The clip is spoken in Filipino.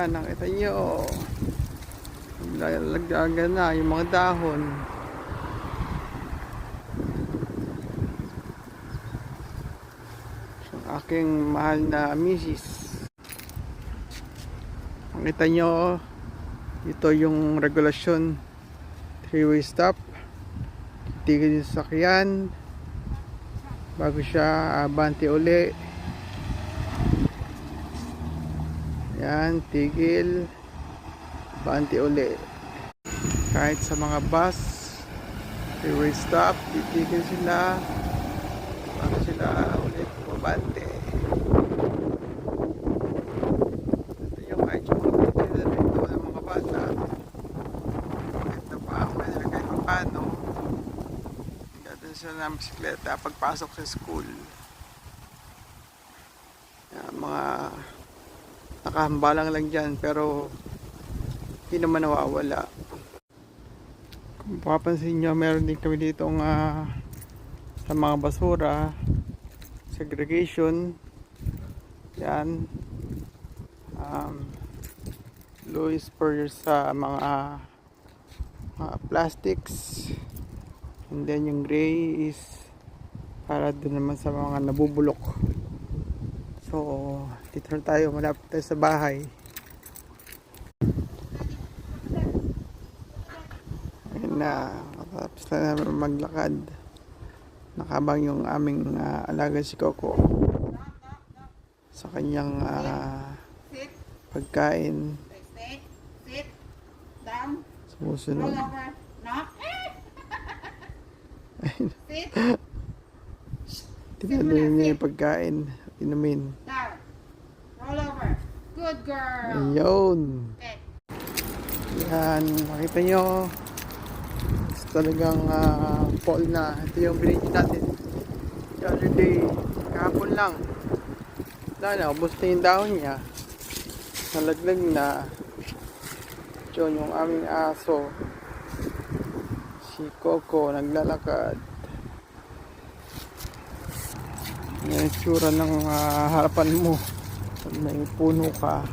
Yan, nakita nyo. Lagdagan na yung mga dahon. Ang aking mahal na misis. Nakita nyo, ito yung regulasyon. 3-way stop. Tigil yung sasakyan bago siya abante uli. Yan, tigil, abante uli. Kahit sa mga bus, 3-way stop, titigil sila bago sila ulit abante. Ito yung kahit yung mga dito ng mga bata, kahit na pa ako na kahit pa paano sila ng bisikleta pagpasok sa school. Yan, mga nakahambalang lang dyan pero hindi naman nawawala. Kung papansin nyo, meron din kami dito sa mga basura segregation. Yan, Louis per sa mga plastics. And then yung gray is para doon naman sa mga nabubulok. So dito na tayo, malapit tayo sa bahay. Ayun na, tapos na namin maglakad. Nakabang yung aming alaga si Coco sa kanyang pagkain. Sit down. Sumusunod. Tinanong niya yung pagkain, inumin. Down. Roll over. Good girl. Ayun. Okay. Yan, makita nyo. Talagang fall na. Ito yung binigyan natin the other day. Kahapon lang. Wala na, ubos na yung dahon niya. Nalaglag na. Yun yung aming aso. Si Coco naglalakad. Yan yung tsura ng harapan mo. May puno ka.